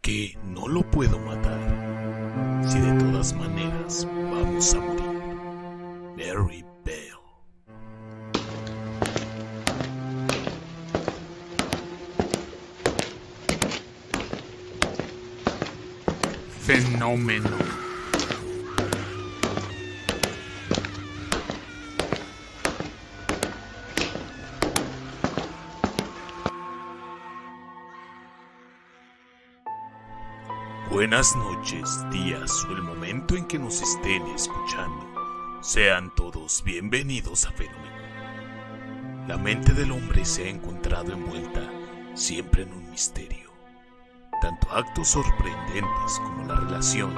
qué no lo puedo matar? Si de todas maneras vamos a morir. Mary Bell. Fenómeno. Buenas noches, días o el momento en que nos estén escuchando. Sean todos bienvenidos a Fenómeno. La mente del hombre se ha encontrado envuelta siempre en un misterio. Tanto actos sorprendentes como la relación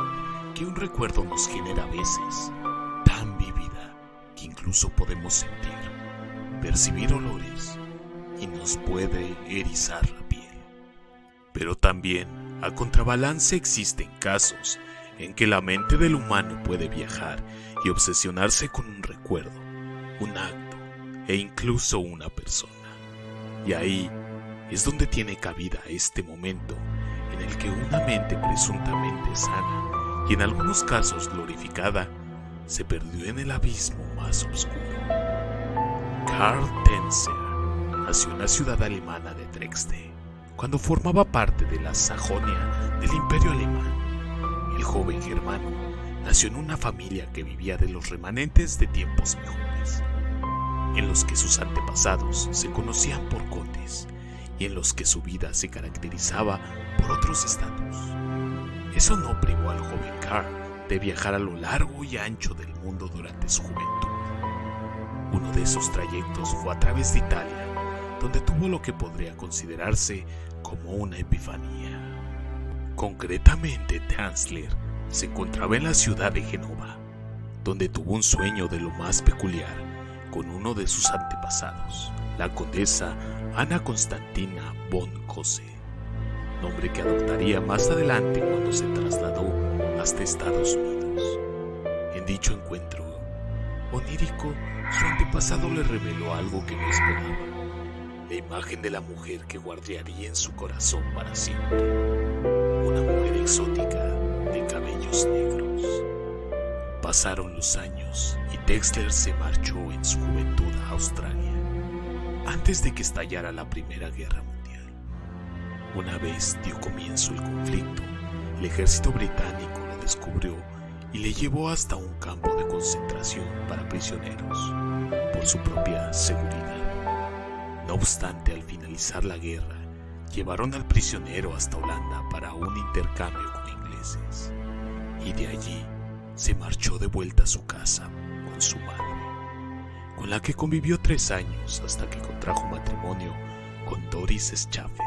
que un recuerdo nos genera a veces, tan vívida que incluso podemos sentir, percibir olores y nos puede erizar la piel. Pero también, a contrabalance, existen casos en que la mente del humano puede viajar y obsesionarse con un recuerdo, un acto e incluso una persona. Y ahí es donde tiene cabida este momento en el que una mente presuntamente sana y en algunos casos glorificada se perdió en el abismo más oscuro. Karl Tenzer nació en la ciudad alemana de Dresde cuando formaba parte de la Sajonia del Imperio Alemán. El joven germano nació en una familia que vivía de los remanentes de tiempos mejores, en los que sus antepasados se conocían por condes y en los que su vida se caracterizaba por otros estatus. Eso no privó al joven Karl de viajar a lo largo y ancho del mundo durante su juventud. Uno de esos trayectos fue a través de Italia, donde tuvo lo que podría considerarse como una epifanía. Concretamente, Tanzler se encontraba en la ciudad de Génova, donde tuvo un sueño de lo más peculiar con uno de sus antepasados, la condesa Ana Constantina von Kose, nombre que adoptaría más adelante cuando se trasladó hasta Estados Unidos. En dicho encuentro onírico, su antepasado le reveló algo que no esperaba: la imagen de la mujer que guardaría en su corazón para siempre, una mujer exótica de cabellos negros. Pasaron los años y Texler se marchó en su juventud a Australia, antes de que estallara la Primera Guerra Mundial. Una vez dio comienzo el conflicto, el ejército británico lo descubrió y le llevó hasta un campo de concentración para prisioneros, por su propia seguridad. No obstante, al finalizar la guerra, llevaron al prisionero hasta Holanda para un intercambio con ingleses, y de allí se marchó de vuelta a su casa con su madre, con la que convivió 3 años hasta que contrajo matrimonio con Doris Schaffer.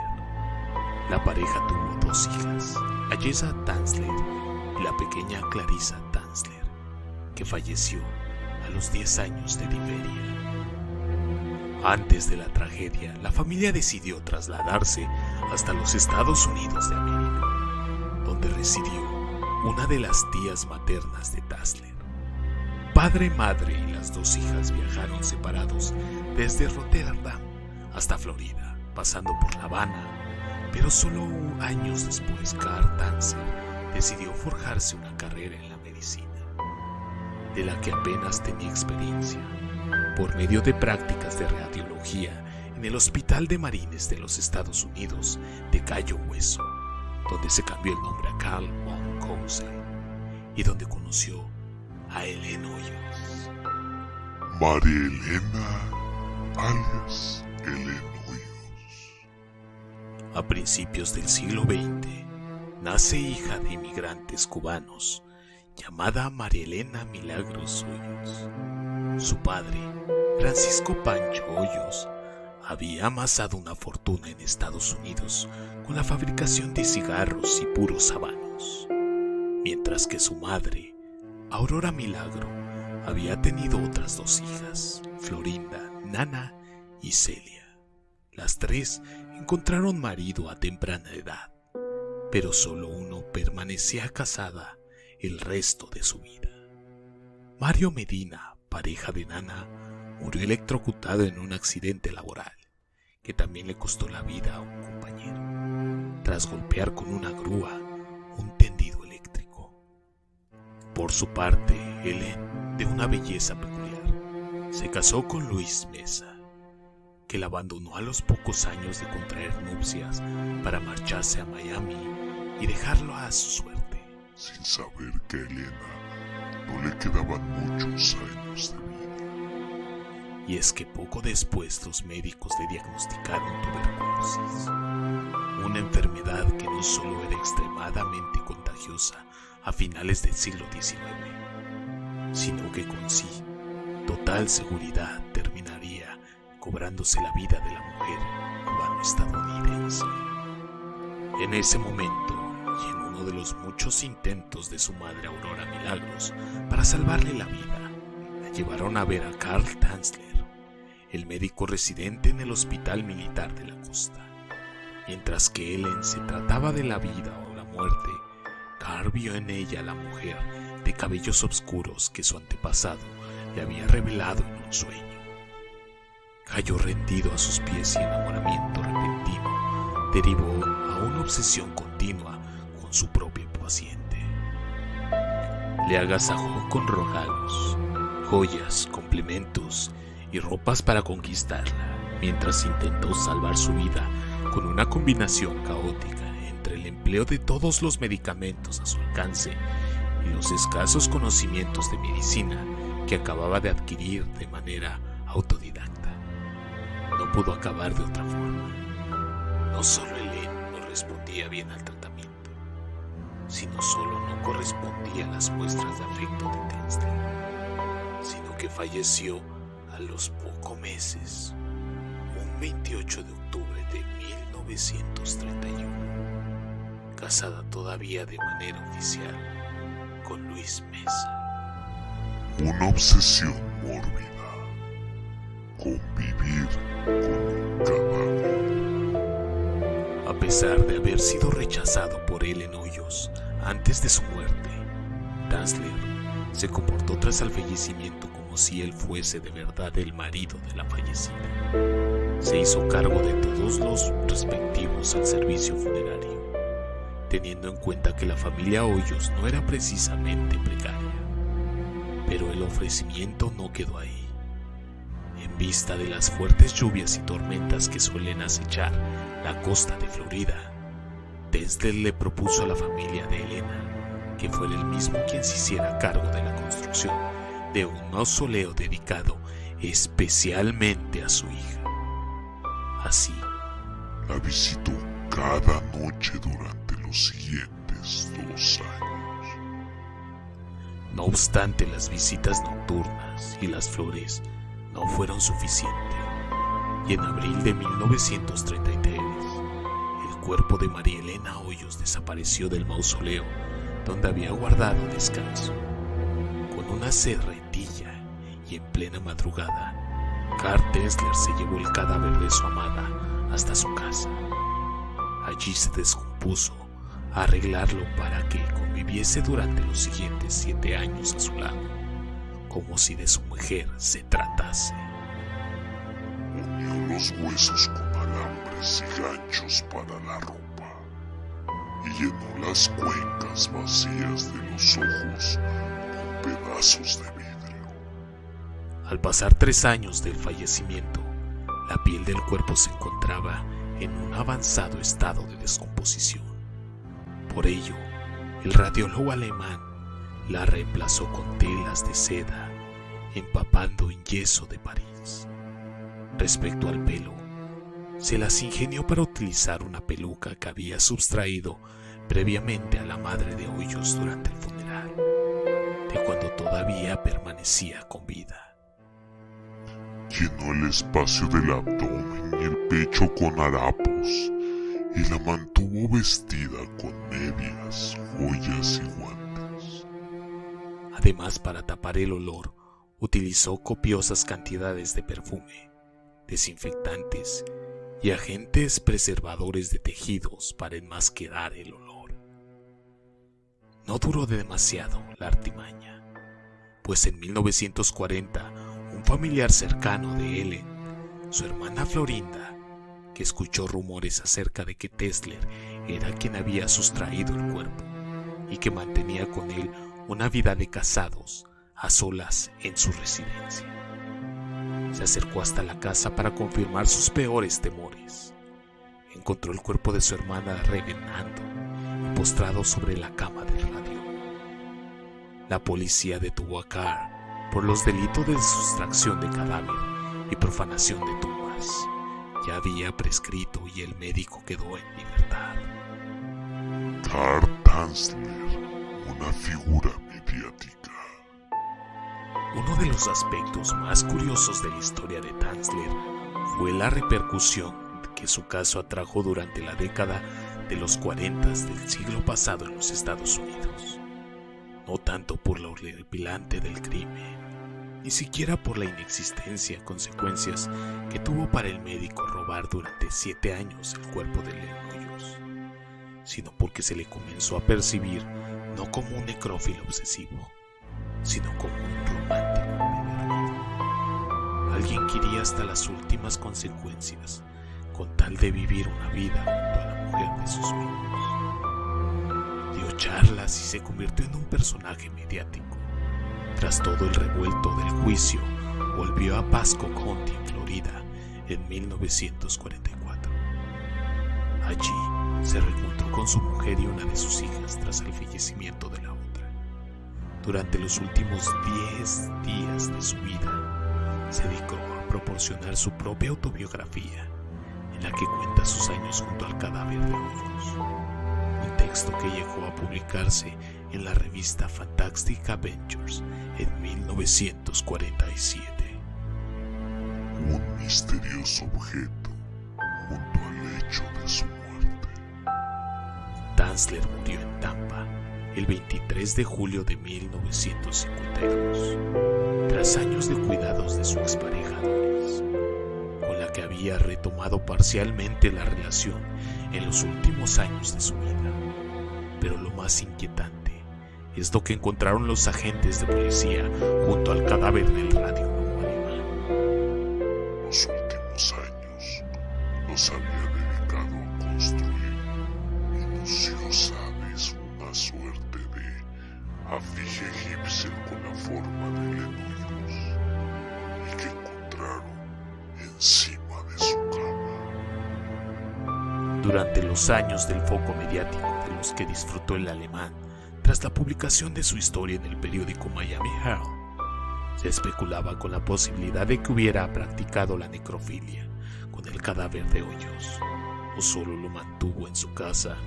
La pareja tuvo 2 hijas, Ayesa Tanzler y la pequeña Clarissa Tanzler, que falleció a los 10 años de difteria. Antes de la tragedia, la familia decidió trasladarse hasta los Estados Unidos de América, donde residió una de las tías maternas de Tanzler. Padre, madre y las 2 hijas viajaron separados desde Rotterdam hasta Florida, pasando por La Habana, pero solo años después Karl Tanzer decidió forjarse una carrera en la medicina, de la que apenas tenía experiencia, por medio de prácticas de radiología en el Hospital de Marines de los Estados Unidos de Cayo Hueso, donde se cambió el nombre a Karl von Kose y donde conoció a Helen Hoyos. María Elena, alias Helen Hoyos. A principios del siglo XX, nace hija de inmigrantes cubanos, llamada María Elena Milagros Hoyos. Su padre, Francisco Pancho Hoyos, había amasado una fortuna en Estados Unidos con la fabricación de cigarros y puros habanos, mientras que su madre, Aurora Milagro, había tenido otras 2 hijas, Florinda, Nana y Celia. Las 3 encontraron marido a temprana edad, pero solo uno permanecía casada el resto de su vida. Mario Medina, pareja de Nana, murió electrocutado en un accidente laboral, que también le costó la vida a un compañero. tras golpear con una grúa un tendido eléctrico. Por su parte, Helen, de una belleza peculiar, se casó con Luis Mesa, que la abandonó a los pocos años de contraer nupcias para marcharse a Miami y dejarlo a su suerte, sin saber que a Elena no le quedaban muchos años de vida. Y es que poco después los médicos le diagnosticaron tuberculosis, una enfermedad que no solo era extremadamente contagiosa a finales del siglo XIX, sino que con sí, total seguridad terminaría cobrándose la vida de la mujer cubano-estadounidense. En ese momento, y en uno de los muchos intentos de su madre Aurora Milagros para salvarle la vida, la llevaron a ver a Carl Tanzler, el médico residente en el Hospital Militar de la Costa. Mientras que Helen se trataba de la vida o la muerte, Carl vio en ella a la mujer de cabellos oscuros que su antepasado le había revelado en un sueño. Cayó rendido a sus pies y enamoramiento repentino derivó a una obsesión continua con su propio paciente. Le agasajó con regalos, joyas, complementos y ropas para conquistarla, mientras intentó salvar su vida con una combinación caótica entre el empleo de todos los medicamentos a su alcance y los escasos conocimientos de medicina que acababa de adquirir de manera autodidacta. No pudo acabar de otra forma. No solo Helen no respondía bien al tratamiento, sino solo no correspondía a las muestras de afecto de Tanzler, sino que falleció a los pocos meses, un 28 de octubre de 1931, casada todavía de manera oficial con Luis Mesa. Una obsesión mórbida, convivir con un cadáver. A pesar de haber sido rechazado por Helen Hoyos antes de su muerte, Tanzler se comportó tras el fallecimiento como si él fuese de verdad el marido de la fallecida. Se hizo cargo de todos los respectivos al servicio funerario, teniendo en cuenta que la familia Hoyos no era precisamente precaria. Pero el ofrecimiento no quedó ahí. En vista de las fuertes lluvias y tormentas que suelen acechar la costa de Florida, Tanzler le propuso a la familia de Elena que fuera él mismo quien se hiciera cargo de la construcción de un mausoleo dedicado especialmente a su hija. Así, la visitó cada noche durante los siguientes 2 años. No obstante, las visitas nocturnas y las flores no fueron suficientes, y en abril de 1933, el cuerpo de María Elena Hoyos desapareció del mausoleo donde había guardado descanso. Con una serretilla y en plena madrugada, Carl Tanzler se llevó el cadáver de su amada hasta su casa. Allí se descompuso a arreglarlo para que conviviese durante los siguientes 7 años a su lado, como si de su mujer se tratase. Unió los huesos con alambres y ganchos para la ropa y llenó las cuencas vacías de los ojos con pedazos de vidrio. Al pasar 3 años del fallecimiento, la piel del cuerpo se encontraba en un avanzado estado de descomposición. Por ello, el radiólogo alemán la reemplazó con telas de seda, empapando en yeso de París. Respecto al pelo, se las ingenió para utilizar una peluca que había sustraído previamente a la madre de Hoyos durante el funeral, de cuando todavía permanecía con vida. Llenó el espacio del abdomen y el pecho con harapos y la mantuvo vestida con medias, joyas y guantes. Además, para tapar el olor, utilizó copiosas cantidades de perfume, desinfectantes y agentes preservadores de tejidos para enmascarar el olor. No duró demasiado la artimaña, pues en 1940 un familiar cercano de Helen, su hermana Florinda, que escuchó rumores acerca de que Tanzler era quien había sustraído el cuerpo y que mantenía con él una vida de casados a solas en su residencia. Se acercó hasta la casa para confirmar sus peores temores. Encontró el cuerpo de su hermana revenando y postrado sobre la cama del radio. La policía detuvo a Carr por los delitos de sustracción de cadáver y profanación de tumbas. Ya había prescrito y el médico quedó en libertad. Carl Tanzler, una figura mediática. Uno de los aspectos más curiosos de la historia de Tanzler fue la repercusión que su caso atrajo durante la década de los 40 del siglo pasado en los Estados Unidos. No tanto por lo horripilante del crimen, ni siquiera por la inexistencia de consecuencias que tuvo para el médico robar durante 7 años el cuerpo de Len Hoyos, sino porque se le comenzó a percibir no como un necrófilo obsesivo, sino como un romántico empedernido. Alguien que iría hasta las últimas consecuencias con tal de vivir una vida junto a la mujer de sus sueños. Dio charlas y se convirtió en un personaje mediático. Tras todo el revuelto del juicio, volvió a Pasco County, en Florida, en 1944. Allí se reencontró con su mujer y una de sus hijas tras el fallecimiento de la otra. Durante los últimos 10 días de su vida, se dedicó a proporcionar su propia autobiografía, en la que cuenta sus años junto al cadáver de Hoyos. Un texto que llegó a publicarse en la revista Fantastic Adventures en 1947. Un misterioso objeto junto al lecho de su muerte. Tanzler murió en Tampa el 23 de julio de 1952, tras años de cuidados de su expareja Doris, con la que había retomado parcialmente la relación en los últimos años de su vida. Pero lo más inquietante es lo que encontraron los agentes de policía junto al cadáver del radiólogo alemán. Los últimos años los había dedicado a construir minuciosamente una suerte de afiche egipcio con la forma de Len Hoyos y que encontraron encima de su cama. Durante los años del foco mediático de los que disfrutó el alemán, tras la publicación de su historia en el periódico Miami Herald, se especulaba con la posibilidad de que hubiera practicado la necrofilia con el cadáver de Hoyos, o solo lo mantuvo en su casa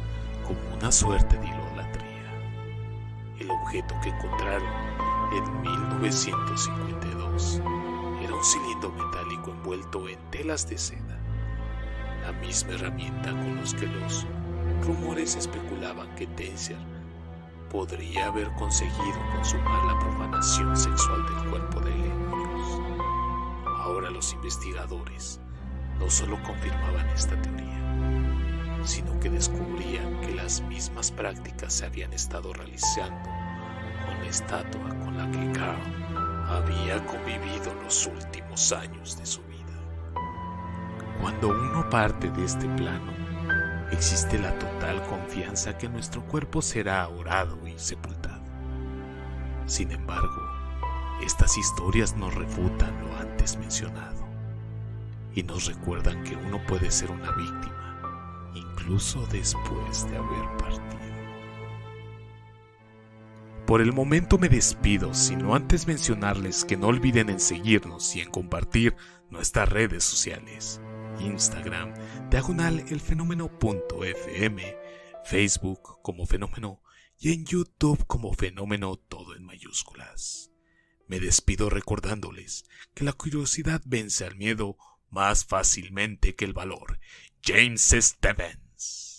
como una suerte de idolatría. El objeto que encontraron en 1952 era un cilindro metálico envuelto en telas de seda, la misma herramienta con los que los rumores especulaban que Tanzler podría haber conseguido consumar la profanación sexual del cuerpo de Len Hoyos. Ahora los investigadores no solo confirmaban esta teoría, sino que descubrían que las mismas prácticas se habían estado realizando con la estatua con la que Carl había convivido los últimos años de su vida. Cuando uno parte de este plano, existe la total confianza que nuestro cuerpo será orado y sepultado. Sin embargo, estas historias nos refutan lo antes mencionado y nos recuerdan que uno puede ser una víctima incluso después de haber partido. Por el momento me despido, sino antes mencionarles que no olviden en seguirnos y en compartir nuestras redes sociales. Instagram, /elfenómeno.fm, Facebook como Fenómeno y en YouTube como Fenómeno, todo en mayúsculas. Me despido recordándoles que la curiosidad vence al miedo más fácilmente que el valor. James Stephens.